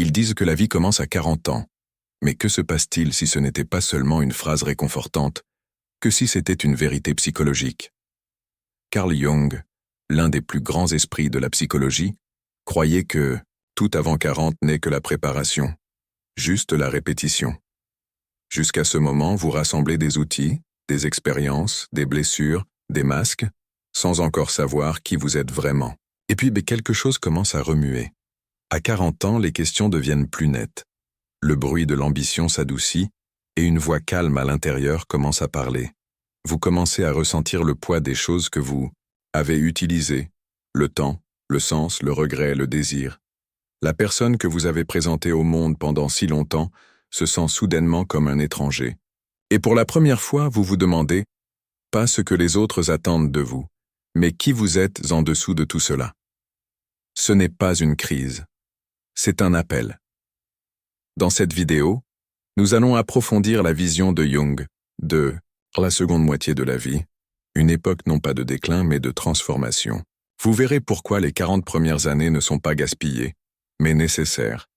Ils disent que la vie commence à 40 ans. Mais que se passe-t-il si ce n'était pas seulement une phrase réconfortante, que si c'était une vérité psychologique? Carl Jung, l'un des plus grands esprits de la psychologie, croyait que tout avant 40 n'est que la préparation, juste la répétition. Jusqu'à ce moment, vous rassemblez des outils, des expériences, des blessures, des masques, sans encore savoir qui vous êtes vraiment. Et puis, quelque chose commence à remuer. À 40 ans, les questions deviennent plus nettes. Le bruit de l'ambition s'adoucit et une voix calme à l'intérieur commence à parler. Vous commencez à ressentir le poids des choses que vous avez utilisées, le temps, le sens, le regret, le désir. La personne que vous avez présentée au monde pendant si longtemps se sent soudainement comme un étranger. Et pour la première fois, vous vous demandez, pas ce que les autres attendent de vous, mais qui vous êtes en dessous de tout cela. Ce n'est pas une crise, c'est un appel. Dans cette vidéo, nous allons approfondir la vision de Jung de la seconde moitié de la vie, une époque non pas de déclin mais de transformation. Vous verrez pourquoi les 40 premières années ne sont pas gaspillées, mais nécessaires,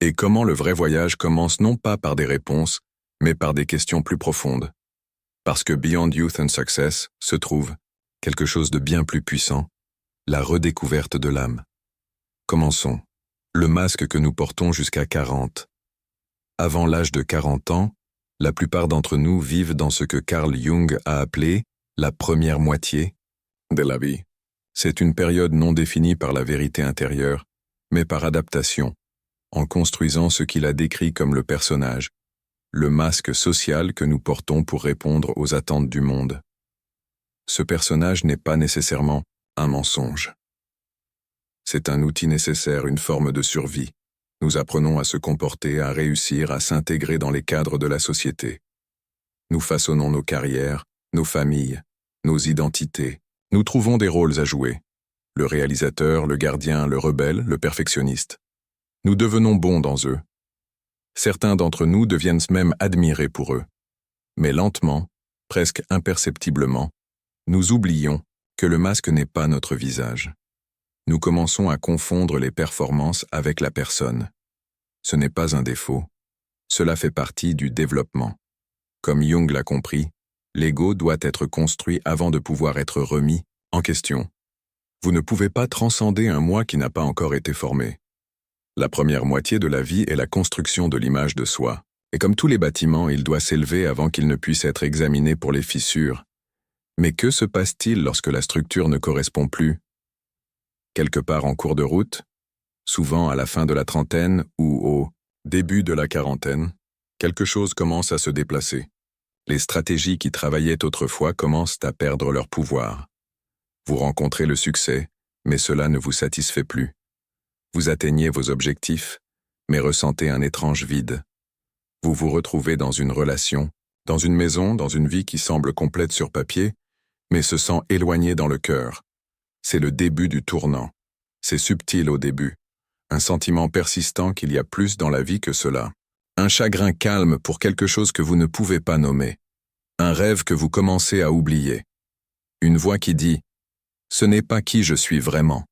et comment le vrai voyage commence non pas par des réponses, mais par des questions plus profondes. Parce que Beyond Youth and Success se trouve quelque chose de bien plus puissant, la redécouverte de l'âme. Commençons. Le masque que nous portons jusqu'à 40. Avant l'âge de 40 ans, la plupart d'entre nous vivent dans ce que Carl Jung a appelé la première moitié de la vie. C'est une période non définie par la vérité intérieure, mais par adaptation, en construisant ce qu'il a décrit comme le personnage, le masque social que nous portons pour répondre aux attentes du monde. Ce personnage n'est pas nécessairement un mensonge. C'est un outil nécessaire, une forme de survie. Nous apprenons à se comporter, à réussir, à s'intégrer dans les cadres de la société. Nous façonnons nos carrières, nos familles, nos identités. Nous trouvons des rôles à jouer. Le réalisateur, le gardien, le rebelle, le perfectionniste. Nous devenons bons dans eux. Certains d'entre nous deviennent même admirés pour eux. Mais lentement, presque imperceptiblement, nous oublions que le masque n'est pas notre visage. Nous commençons à confondre les performances avec la personne. Ce n'est pas un défaut. Cela fait partie du développement. Comme Jung l'a compris, l'ego doit être construit avant de pouvoir être remis en question. Vous ne pouvez pas transcender un moi qui n'a pas encore été formé. La première moitié de la vie est la construction de l'image de soi. Et comme tous les bâtiments, il doit s'élever avant qu'il ne puisse être examiné pour les fissures. Mais que se passe-t-il lorsque la structure ne correspond plus? Quelque part en cours de route, souvent à la fin de la trentaine ou au début de la quarantaine, quelque chose commence à se déplacer. Les stratégies qui travaillaient autrefois commencent à perdre leur pouvoir. Vous rencontrez le succès, mais cela ne vous satisfait plus. Vous atteignez vos objectifs, mais ressentez un étrange vide. Vous vous retrouvez dans une relation, dans une maison, dans une vie qui semble complète sur papier, mais se sent éloignée dans le cœur. C'est le début du tournant. C'est subtil au début. Un sentiment persistant qu'il y a plus dans la vie que cela. Un chagrin calme pour quelque chose que vous ne pouvez pas nommer. Un rêve que vous commencez à oublier. Une voix qui dit « Ce n'est pas qui je suis vraiment ».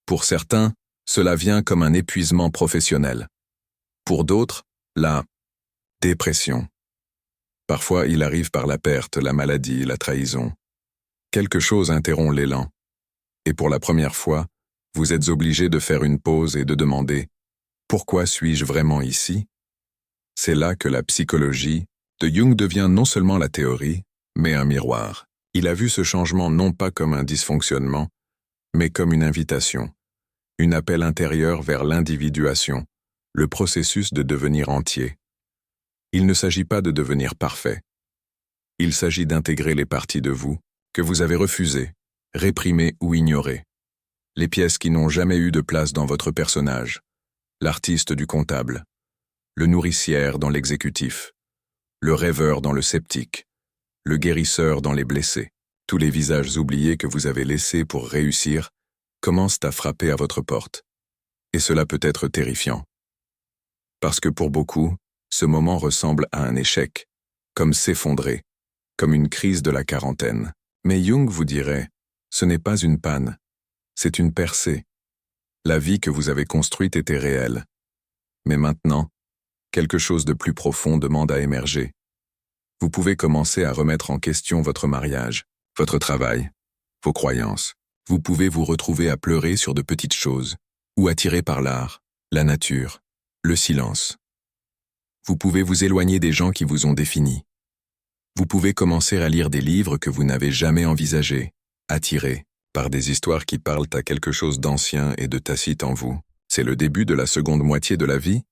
Pour certains, cela vient comme un épuisement professionnel. Pour d'autres, la dépression. Parfois, il arrive par la perte, la maladie, la trahison. Quelque chose interrompt l'élan. Et pour la première fois, vous êtes obligé de faire une pause et de demander « Pourquoi suis-je vraiment ici ?» C'est là que la psychologie de Jung devient non seulement la théorie, mais un miroir. Il a vu ce changement non pas comme un dysfonctionnement, mais comme une invitation, un appel intérieur vers l'individuation, le processus de devenir entier. Il ne s'agit pas de devenir parfait. Il s'agit d'intégrer les parties de vous que vous avez refusées, réprimées ou ignorées. Les pièces qui n'ont jamais eu de place dans votre personnage, l'artiste du comptable, le nourricière dans l'exécutif, le rêveur dans le sceptique, le guérisseur dans les blessés. Tous les visages oubliés que vous avez laissés pour réussir commencent à frapper à votre porte. Et cela peut être terrifiant. Parce que pour beaucoup, ce moment ressemble à un échec, comme s'effondrer, comme une crise de la quarantaine. Mais Jung vous dirait, ce n'est pas une panne, c'est une percée. La vie que vous avez construite était réelle. Mais maintenant, quelque chose de plus profond demande à émerger. Vous pouvez commencer à remettre en question votre mariage, votre travail, vos croyances. Vous pouvez vous retrouver à pleurer sur de petites choses, ou attiré par l'art, la nature, le silence. Vous pouvez vous éloigner des gens qui vous ont défini. Vous pouvez commencer à lire des livres que vous n'avez jamais envisagés, attirés par des histoires qui parlent à quelque chose d'ancien et de tacite en vous. C'est le début de la seconde moitié de la vie,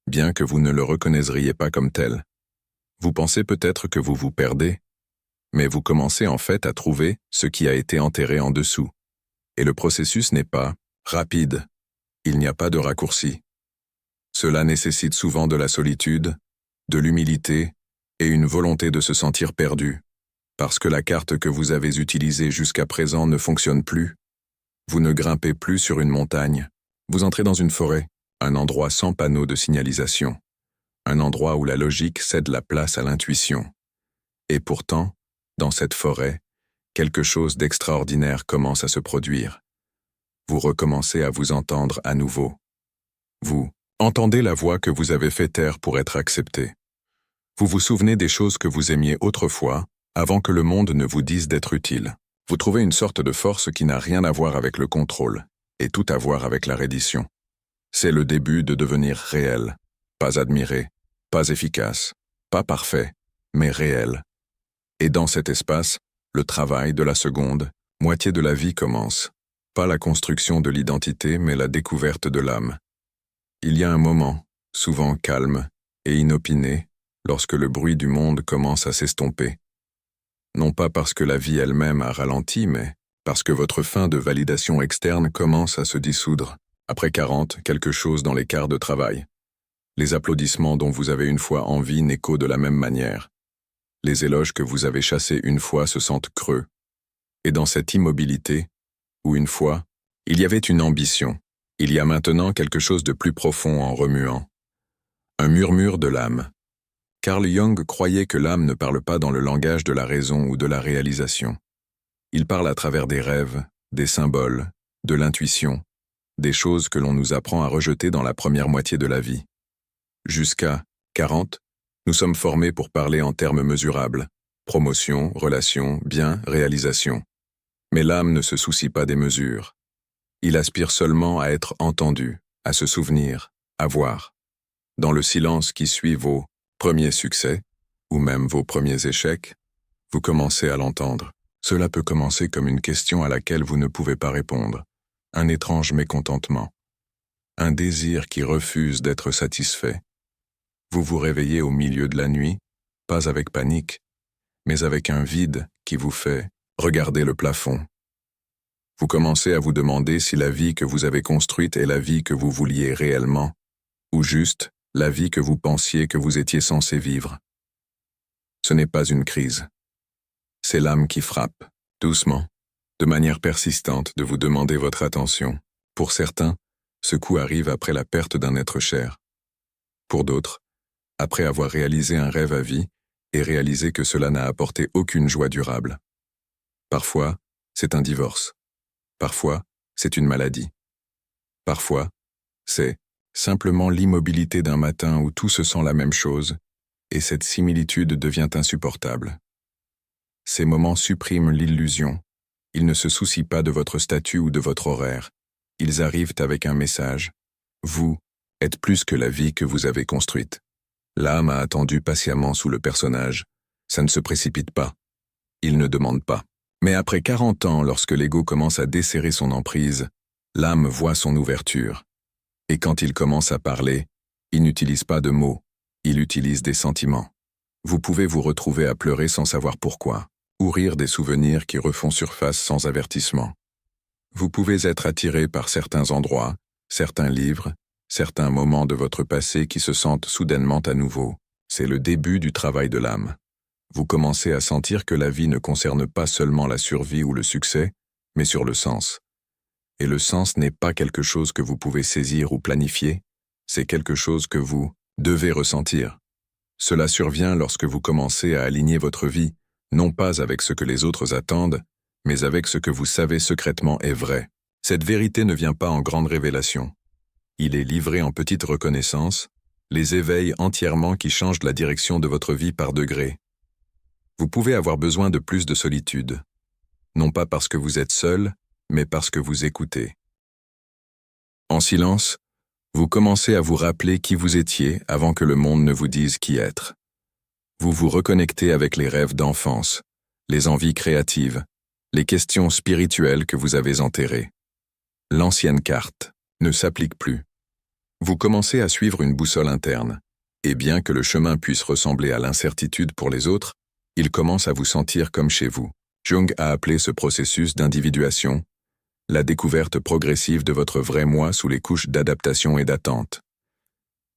bien que vous ne le reconnaîtriez pas comme tel. Vous pensez peut-être que vous vous perdez, mais vous commencez en fait à trouver ce qui a été enterré en dessous. Et le processus n'est pas rapide. Il n'y a pas de raccourci. Cela nécessite souvent de la solitude, de l'humilité et une volonté de se sentir perdu. Parce que la carte que vous avez utilisée jusqu'à présent ne fonctionne plus. Vous ne grimpez plus sur une montagne. Vous entrez dans une forêt, un endroit sans panneau de signalisation. Un endroit où la logique cède la place à l'intuition. Et pourtant, dans cette forêt, quelque chose d'extraordinaire commence à se produire. Vous recommencez à vous entendre à nouveau. Vous entendez la voix que vous avez fait taire pour être accepté. Vous vous souvenez des choses que vous aimiez autrefois, avant que le monde ne vous dise d'être utile. Vous trouvez une sorte de force qui n'a rien à voir avec le contrôle, et tout à voir avec la reddition. C'est le début de devenir réel, pas admiré, pas efficace, pas parfait, mais réel. Et dans cet espace, le travail de la seconde moitié de la vie commence. Pas la construction de l'identité, mais la découverte de l'âme. Il y a un moment, souvent calme et inopiné, lorsque le bruit du monde commence à s'estomper. Non pas parce que la vie elle-même a ralenti, mais parce que votre fin de validation externe commence à se dissoudre. Après 40, quelque chose dans les quarts de travail. Les applaudissements dont vous avez une fois envie n'échos de la même manière. Les éloges que vous avez chassés une fois se sentent creux. Et dans cette immobilité, où une fois, il y avait une ambition, il y a maintenant quelque chose de plus profond en remuant. Un murmure de l'âme. Carl Jung croyait que l'âme ne parle pas dans le langage de la raison ou de la réalisation. Il parle à travers des rêves, des symboles, de l'intuition, des choses que l'on nous apprend à rejeter dans la première moitié de la vie. Jusqu'à 40, nous sommes formés pour parler en termes mesurables, promotion, relation, bien, réalisation. Mais l'âme ne se soucie pas des mesures. Il aspire seulement à être entendu, à se souvenir, à voir. Dans le silence qui suit vos premiers succès, ou même vos premiers échecs, vous commencez à l'entendre. Cela peut commencer comme une question à laquelle vous ne pouvez pas répondre, un étrange mécontentement, un désir qui refuse d'être satisfait. Vous vous réveillez au milieu de la nuit, pas avec panique, mais avec un vide qui vous fait regarder le plafond. Vous commencez à vous demander si la vie que vous avez construite est la vie que vous vouliez réellement, ou juste la vie que vous pensiez que vous étiez censé vivre. Ce n'est pas une crise. C'est l'âme qui frappe, doucement, de manière persistante, de vous demander votre attention. Pour certains, ce coup arrive après la perte d'un être cher. Pour d'autres, après avoir réalisé un rêve à vie et réalisé que cela n'a apporté aucune joie durable. Parfois, c'est un divorce. Parfois, c'est une maladie. Parfois, c'est simplement l'immobilité d'un matin où tout se sent la même chose, et cette similitude devient insupportable. Ces moments suppriment l'illusion. Ils ne se soucient pas de votre statut ou de votre horaire. Ils arrivent avec un message. Vous êtes plus que la vie que vous avez construite. L'âme a attendu patiemment sous le personnage. Ça ne se précipite pas. Il ne demande pas. Mais après 40 ans, lorsque l'ego commence à desserrer son emprise, l'âme voit son ouverture. Et quand il commence à parler, il n'utilise pas de mots, il utilise des sentiments. Vous pouvez vous retrouver à pleurer sans savoir pourquoi, ou rire des souvenirs qui refont surface sans avertissement. Vous pouvez être attiré par certains endroits, certains livres, certains moments de votre passé qui se sentent soudainement à nouveau. C'est le début du travail de l'âme. Vous commencez à sentir que la vie ne concerne pas seulement la survie ou le succès, mais sur le sens. Et le sens n'est pas quelque chose que vous pouvez saisir ou planifier, c'est quelque chose que vous devez ressentir. Cela survient lorsque vous commencez à aligner votre vie, non pas avec ce que les autres attendent, mais avec ce que vous savez secrètement est vrai. Cette vérité ne vient pas en grande révélation. Il est livré en petites reconnaissances, les éveils entièrement qui changent la direction de votre vie par degrés. Vous pouvez avoir besoin de plus de solitude, non pas parce que vous êtes seul, mais parce que vous écoutez. En silence, vous commencez à vous rappeler qui vous étiez avant que le monde ne vous dise qui être. Vous vous reconnectez avec les rêves d'enfance, les envies créatives, les questions spirituelles que vous avez enterrées. L'ancienne carte ne s'applique plus. Vous commencez à suivre une boussole interne, et bien que le chemin puisse ressembler à l'incertitude pour les autres, il commence à vous sentir comme chez vous. Jung a appelé ce processus d'individuation la découverte progressive de votre vrai moi sous les couches d'adaptation et d'attente.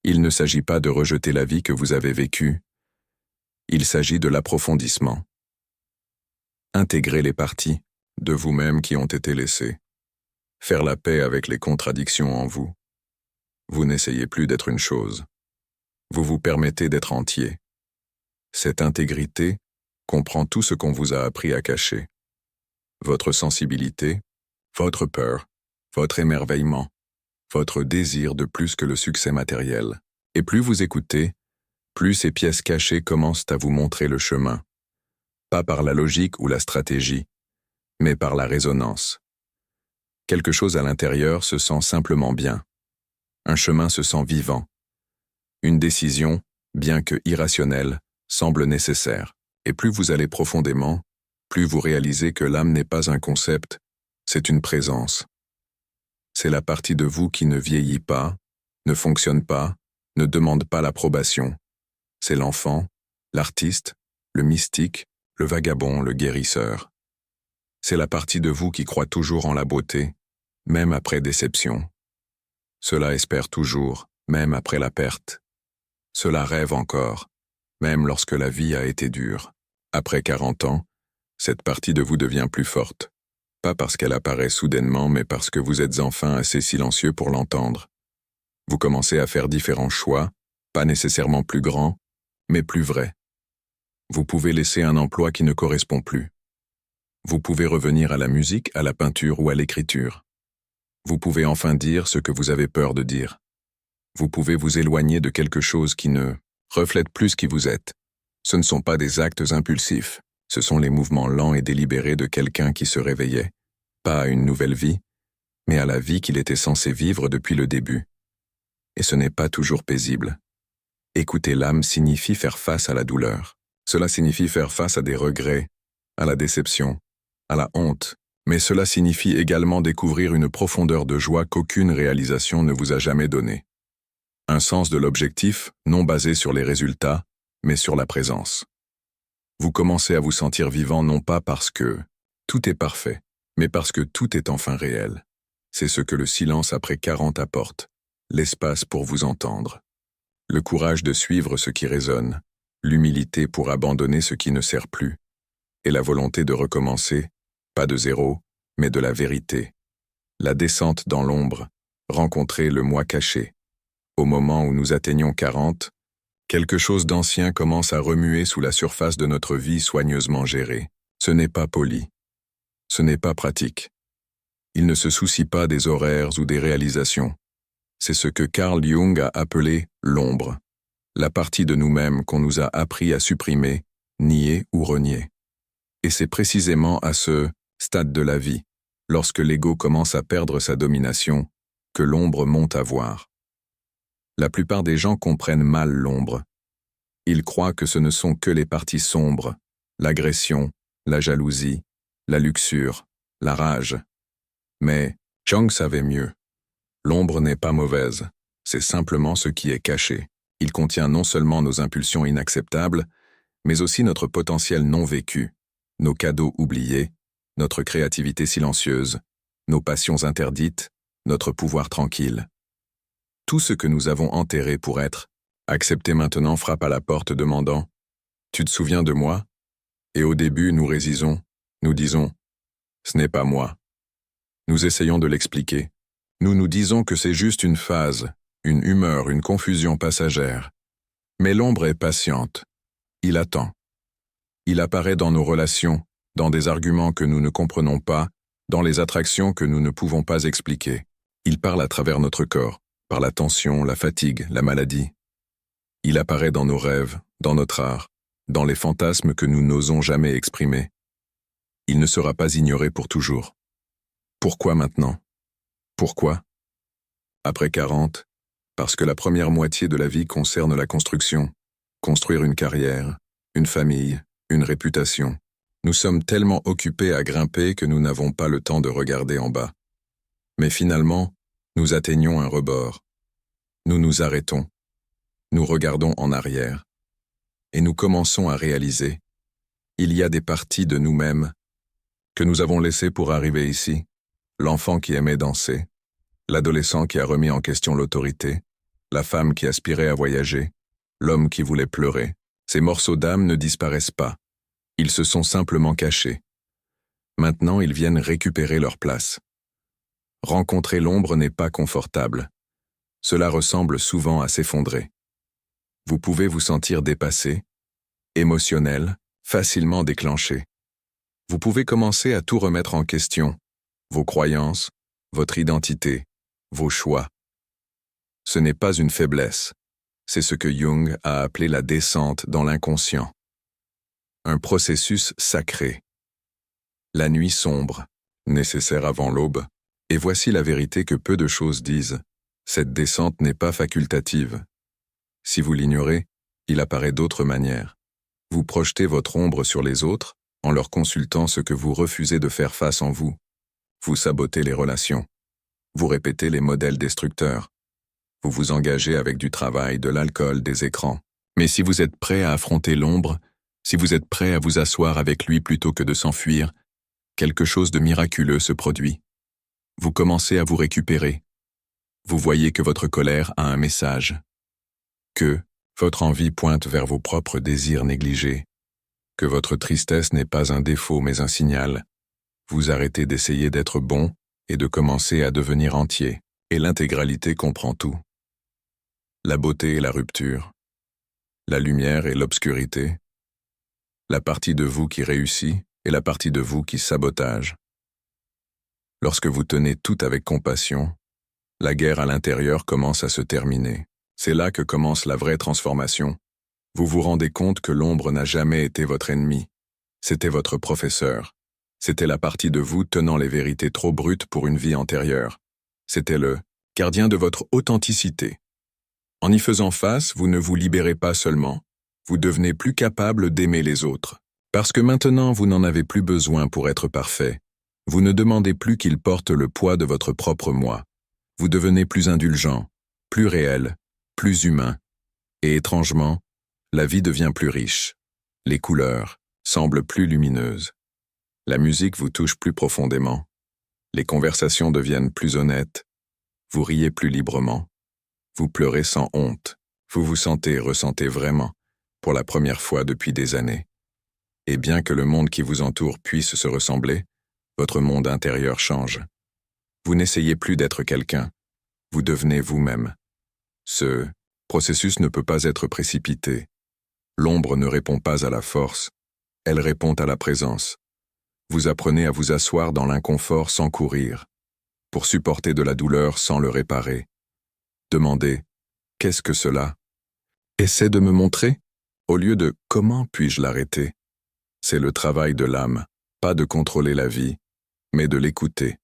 Il ne s'agit pas de rejeter la vie que vous avez vécue, il s'agit de l'approfondissement. Intégrer les parties de vous-même qui ont été laissées. Faire la paix avec les contradictions en vous. Vous n'essayez plus d'être une chose. Vous vous permettez d'être entier. Cette intégrité comprend tout ce qu'on vous a appris à cacher. Votre sensibilité, votre peur, votre émerveillement, votre désir de plus que le succès matériel. Et plus vous écoutez, plus ces pièces cachées commencent à vous montrer le chemin. Pas par la logique ou la stratégie, mais par la résonance. Quelque chose à l'intérieur se sent simplement bien. Un chemin se sent vivant. Une décision, bien que irrationnelle, semble nécessaire. Et plus vous allez profondément, plus vous réalisez que l'âme n'est pas un concept, c'est une présence. C'est la partie de vous qui ne vieillit pas, ne fonctionne pas, ne demande pas l'approbation. C'est l'enfant, l'artiste, le mystique, le vagabond, le guérisseur. C'est la partie de vous qui croit toujours en la beauté, même après déception. Cela espère toujours, même après la perte. Cela rêve encore, même lorsque la vie a été dure. Après 40 ans, cette partie de vous devient plus forte. Pas parce qu'elle apparaît soudainement, mais parce que vous êtes enfin assez silencieux pour l'entendre. Vous commencez à faire différents choix, pas nécessairement plus grands, mais plus vrais. Vous pouvez laisser un emploi qui ne correspond plus. Vous pouvez revenir à la musique, à la peinture ou à l'écriture. Vous pouvez enfin dire ce que vous avez peur de dire. Vous pouvez vous éloigner de quelque chose qui ne reflète plus qui vous êtes. Ce ne sont pas des actes impulsifs, ce sont les mouvements lents et délibérés de quelqu'un qui se réveillait, pas à une nouvelle vie, mais à la vie qu'il était censé vivre depuis le début. Et ce n'est pas toujours paisible. Écouter l'âme signifie faire face à la douleur. Cela signifie faire face à des regrets, à la déception, à la honte, mais cela signifie également découvrir une profondeur de joie qu'aucune réalisation ne vous a jamais donnée. Un sens de l'objectif, non basé sur les résultats, mais sur la présence. Vous commencez à vous sentir vivant non pas parce que tout est parfait, mais parce que tout est enfin réel. C'est ce que le silence après 40 apporte, l'espace pour vous entendre. Le courage de suivre ce qui résonne, l'humilité pour abandonner ce qui ne sert plus, et la volonté de recommencer, pas de zéro, mais de la vérité. La descente dans l'ombre, rencontrer le moi caché. Au moment où nous atteignons 40, quelque chose d'ancien commence à remuer sous la surface de notre vie soigneusement gérée. Ce n'est pas poli. Ce n'est pas pratique. Il ne se soucie pas des horaires ou des réalisations. C'est ce que Carl Jung a appelé l'ombre, la partie de nous-mêmes qu'on nous a appris à supprimer, nier ou renier. Et c'est précisément à ce stade de la vie, lorsque l'ego commence à perdre sa domination, que l'ombre monte à voir. La plupart des gens comprennent mal l'ombre. Ils croient que ce ne sont que les parties sombres, l'agression, la jalousie, la luxure, la rage. Mais Jung savait mieux. L'ombre n'est pas mauvaise, c'est simplement ce qui est caché. Il contient non seulement nos impulsions inacceptables, mais aussi notre potentiel non vécu, nos cadeaux oubliés, notre créativité silencieuse, nos passions interdites, notre pouvoir tranquille. Tout ce que nous avons enterré pour être accepté maintenant frappe à la porte demandant « Tu te souviens de moi ?» Et au début, nous résisons, nous disons « Ce n'est pas moi ». Nous essayons de l'expliquer. Nous nous disons que c'est juste une phase, une humeur, une confusion passagère. Mais l'ombre est patiente. Il attend. Il apparaît dans nos relations, dans des arguments que nous ne comprenons pas, dans les attractions que nous ne pouvons pas expliquer. Il parle à travers notre corps, par la tension, la fatigue, la maladie. Il apparaît dans nos rêves, dans notre art, dans les fantasmes que nous n'osons jamais exprimer. Il ne sera pas ignoré pour toujours. Pourquoi maintenant? Pourquoi? Après 40, parce que la première moitié de la vie concerne la construction, construire une carrière, une famille, une réputation. Nous sommes tellement occupés à grimper que nous n'avons pas le temps de regarder en bas. Mais finalement, nous atteignons un rebord. Nous nous arrêtons. Nous regardons en arrière. Et nous commençons à réaliser, il y a des parties de nous-mêmes que nous avons laissées pour arriver ici. L'enfant qui aimait danser, l'adolescent qui a remis en question l'autorité, la femme qui aspirait à voyager, l'homme qui voulait pleurer. Ces morceaux d'âme ne disparaissent pas. Ils se sont simplement cachés. Maintenant, ils viennent récupérer leur place. Rencontrer l'ombre n'est pas confortable. Cela ressemble souvent à s'effondrer. Vous pouvez vous sentir dépassé, émotionnel, facilement déclenché. Vous pouvez commencer à tout remettre en question, vos croyances, votre identité, vos choix. Ce n'est pas une faiblesse, c'est ce que Jung a appelé la descente dans l'inconscient. Un processus sacré. La nuit sombre, nécessaire avant l'aube, et voici la vérité que peu de choses disent. Cette descente n'est pas facultative. Si vous l'ignorez, il apparaît d'autres manières. Vous projetez votre ombre sur les autres en leur consultant ce que vous refusez de faire face en vous. Vous sabotez les relations. Vous répétez les modèles destructeurs. Vous vous engagez avec du travail, de l'alcool, des écrans. Mais si vous êtes prêt à affronter l'ombre, si vous êtes prêt à vous asseoir avec lui plutôt que de s'enfuir, quelque chose de miraculeux se produit. Vous commencez à vous récupérer. Vous voyez que votre colère a un message. Que votre envie pointe vers vos propres désirs négligés. Que votre tristesse n'est pas un défaut mais un signal. Vous arrêtez d'essayer d'être bon et de commencer à devenir entier. Et l'intégralité comprend tout. La beauté et la rupture. La lumière et l'obscurité. La partie de vous qui réussit et la partie de vous qui sabotage. Lorsque vous tenez tout avec compassion, la guerre à l'intérieur commence à se terminer. C'est là que commence la vraie transformation. Vous vous rendez compte que l'ombre n'a jamais été votre ennemi. C'était votre professeur. C'était la partie de vous tenant les vérités trop brutes pour une vie antérieure. C'était le gardien de votre authenticité. En y faisant face, vous ne vous libérez pas seulement. Vous devenez plus capable d'aimer les autres. Parce que maintenant, vous n'en avez plus besoin pour être parfait. Vous ne demandez plus qu'ils portent le poids de votre propre moi. Vous devenez plus indulgent, plus réel, plus humain. Et étrangement, la vie devient plus riche. Les couleurs semblent plus lumineuses. La musique vous touche plus profondément. Les conversations deviennent plus honnêtes. Vous riez plus librement. Vous pleurez sans honte. Vous vous sentez et ressentez vraiment, pour la première fois depuis des années. Et bien que le monde qui vous entoure puisse se ressembler, votre monde intérieur change. Vous n'essayez plus d'être quelqu'un. Vous devenez vous-même. Ce processus ne peut pas être précipité. L'ombre ne répond pas à la force. Elle répond à la présence. Vous apprenez à vous asseoir dans l'inconfort sans courir, pour supporter de la douleur sans le réparer. Demandez « Qu'est-ce que cela ?» Essaie de me montrer, au lieu de « Comment puis-je l'arrêter ?» C'est le travail de l'âme, pas de contrôler la vie, mais de l'écouter.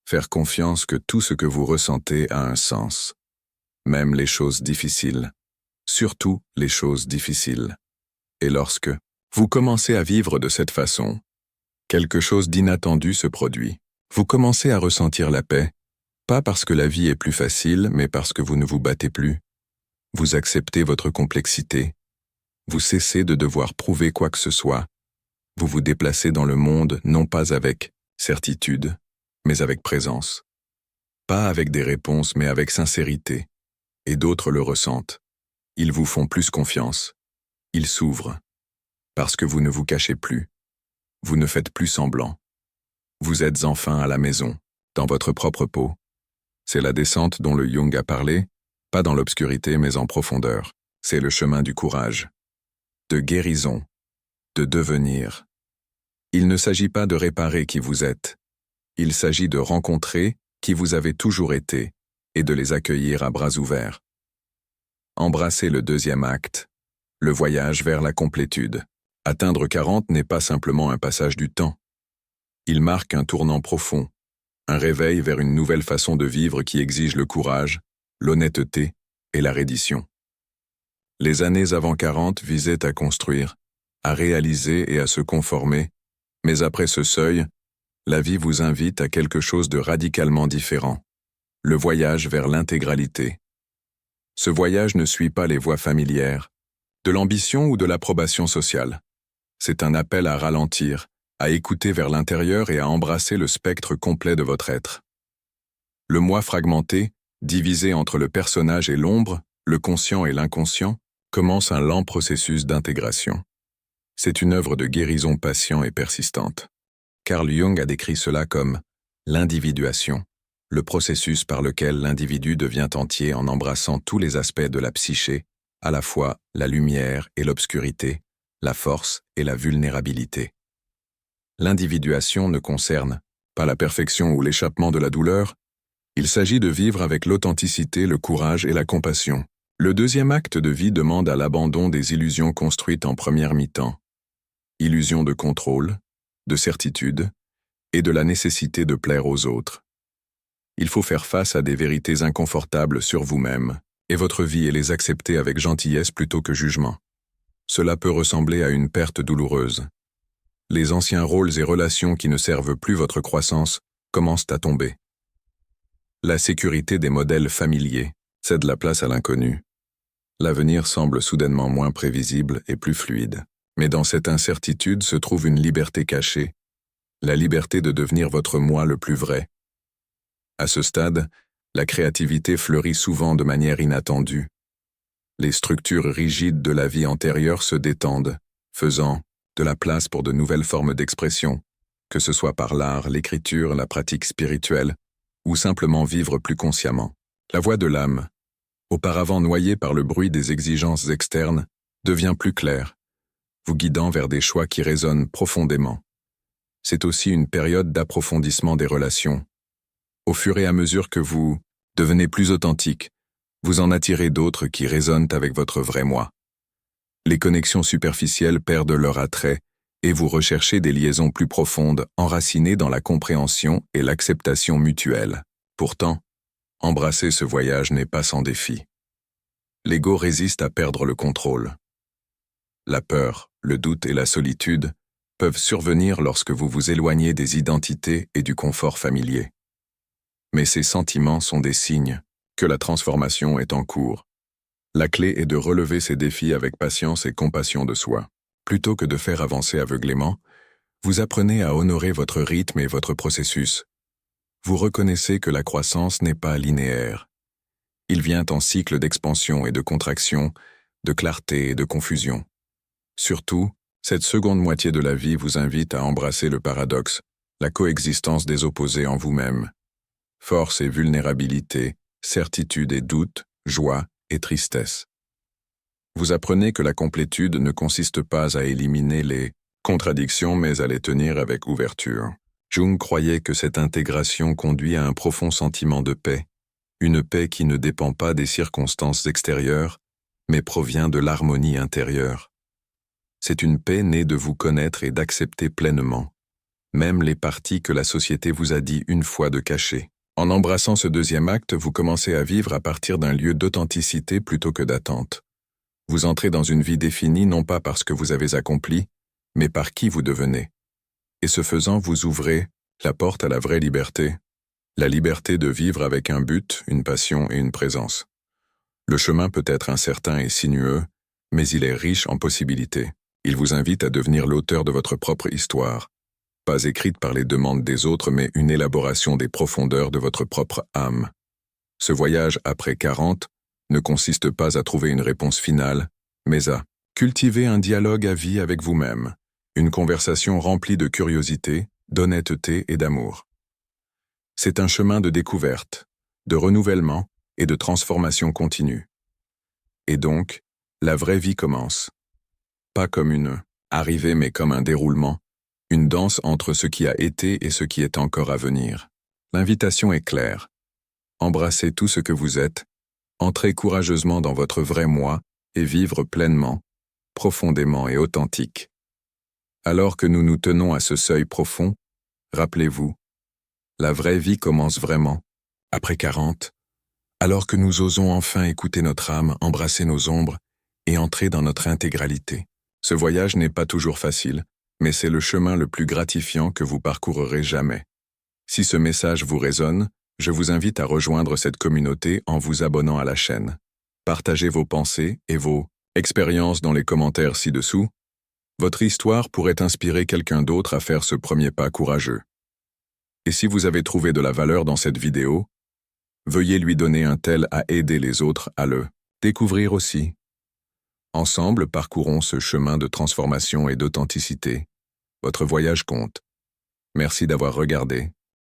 Faire confiance que tout ce que vous ressentez a un sens. Même les choses difficiles. Surtout les choses difficiles. Et lorsque vous commencez à vivre de cette façon, quelque chose d'inattendu se produit. Vous commencez à ressentir la paix, pas parce que la vie est plus facile, mais parce que vous ne vous battez plus. Vous acceptez votre complexité. Vous cessez de devoir prouver quoi que ce soit. Vous vous déplacez dans le monde non pas avec certitude, mais avec présence. Pas avec des réponses, mais avec sincérité. Et d'autres le ressentent. Ils vous font plus confiance. Ils s'ouvrent. Parce que vous ne vous cachez plus. Vous ne faites plus semblant. Vous êtes enfin à la maison, dans votre propre peau. C'est la descente dont le Jung a parlé, pas dans l'obscurité mais en profondeur. C'est le chemin du courage, de guérison, de devenir. Il ne s'agit pas de réparer qui vous êtes. Il s'agit de rencontrer qui vous avez toujours été, et de les accueillir à bras ouverts. Embrassez le deuxième acte, le voyage vers la complétude. Atteindre 40 n'est pas simplement un passage du temps. Il marque un tournant profond, un réveil vers une nouvelle façon de vivre qui exige le courage, l'honnêteté et la reddition. Les années avant 40 visaient à construire, à réaliser et à se conformer, mais après ce seuil, la vie vous invite à quelque chose de radicalement différent, le voyage vers l'intégralité. Ce voyage ne suit pas les voies familières, de l'ambition ou de l'approbation sociale. C'est un appel à ralentir, à écouter vers l'intérieur et à embrasser le spectre complet de votre être. Le moi fragmenté, divisé entre le personnage et l'ombre, le conscient et l'inconscient, commence un lent processus d'intégration. C'est une œuvre de guérison patiente et persistante. Carl Jung a décrit cela comme l'individuation, le processus par lequel l'individu devient entier en embrassant tous les aspects de la psyché, à la fois la lumière et l'obscurité, la force et la vulnérabilité. L'individuation ne concerne pas la perfection ou l'échappement de la douleur, il s'agit de vivre avec l'authenticité, le courage et la compassion. Le deuxième acte de vie demande à l'abandon des illusions construites en première mi-temps. Illusions de contrôle, de certitude et de la nécessité de plaire aux autres. Il faut faire face à des vérités inconfortables sur vous-même et votre vie et les accepter avec gentillesse plutôt que jugement. Cela peut ressembler à une perte douloureuse. Les anciens rôles et relations qui ne servent plus votre croissance commencent à tomber. La sécurité des modèles familiers cède la place à l'inconnu. L'avenir semble soudainement moins prévisible et plus fluide. Mais dans cette incertitude se trouve une liberté cachée, la liberté de devenir votre moi le plus vrai. À ce stade, la créativité fleurit souvent de manière inattendue. Les structures rigides de la vie antérieure se détendent, faisant de la place pour de nouvelles formes d'expression, que ce soit par l'art, l'écriture, la pratique spirituelle, ou simplement vivre plus consciemment. La voix de l'âme, auparavant noyée par le bruit des exigences externes, devient plus claire, vous guidant vers des choix qui résonnent profondément. C'est aussi une période d'approfondissement des relations. Au fur et à mesure que vous devenez plus authentique, vous en attirez d'autres qui résonnent avec votre vrai moi. Les connexions superficielles perdent leur attrait et vous recherchez des liaisons plus profondes, enracinées dans la compréhension et l'acceptation mutuelle. Pourtant, embrasser ce voyage n'est pas sans défi. L'ego résiste à perdre le contrôle. La peur, le doute et la solitude peuvent survenir lorsque vous vous éloignez des identités et du confort familier. Mais ces sentiments sont des signes que la transformation est en cours. La clé est de relever ces défis avec patience et compassion de soi. Plutôt que de faire avancer aveuglément, vous apprenez à honorer votre rythme et votre processus. Vous reconnaissez que la croissance n'est pas linéaire. Il vient en cycle d'expansion et de contraction, de clarté et de confusion. Surtout, cette seconde moitié de la vie vous invite à embrasser le paradoxe, la coexistence des opposés en vous-même. Force et vulnérabilité, certitude et doute, joie et tristesse. Vous apprenez que la complétude ne consiste pas à éliminer les contradictions mais à les tenir avec ouverture. Jung croyait que cette intégration conduit à un profond sentiment de paix, une paix qui ne dépend pas des circonstances extérieures, mais provient de l'harmonie intérieure. C'est une paix née de vous connaître et d'accepter pleinement, même les parties que la société vous a dit une fois de cacher. En embrassant ce deuxième acte, vous commencez à vivre à partir d'un lieu d'authenticité plutôt que d'attente. Vous entrez dans une vie définie non pas par ce que vous avez accompli, mais par qui vous devenez. Et ce faisant, vous ouvrez la porte à la vraie liberté, la liberté de vivre avec un but, une passion et une présence. Le chemin peut être incertain et sinueux, mais il est riche en possibilités. Il vous invite à devenir l'auteur de votre propre histoire, pas écrite par les demandes des autres, mais une élaboration des profondeurs de votre propre âme. Ce voyage après 40 ne consiste pas à trouver une réponse finale, mais à cultiver un dialogue à vie avec vous-même, une conversation remplie de curiosité, d'honnêteté et d'amour. C'est un chemin de découverte, de renouvellement et de transformation continue. Et donc, la vraie vie commence. Pas comme une arrivée, mais comme un déroulement, une danse entre ce qui a été et ce qui est encore à venir. L'invitation est claire. embrasser tout ce que vous êtes, entrer courageusement dans votre vrai moi et vivre pleinement, profondément et authentique. Alors que nous nous tenons à ce seuil profond, rappelez-vous, la vraie vie commence vraiment, après 40, alors que nous osons enfin écouter notre âme, embrasser nos ombres et entrer dans notre intégralité. Ce voyage n'est pas toujours facile, mais c'est le chemin le plus gratifiant que vous parcourrez jamais. Si ce message vous résonne, je vous invite à rejoindre cette communauté en vous abonnant à la chaîne. Partagez vos pensées et vos expériences dans les commentaires ci-dessous. Votre histoire pourrait inspirer quelqu'un d'autre à faire ce premier pas courageux. Et si vous avez trouvé de la valeur dans cette vidéo, veuillez lui donner un tel à aider les autres à le découvrir aussi. Ensemble, parcourons ce chemin de transformation et d'authenticité. Votre voyage compte. Merci d'avoir regardé.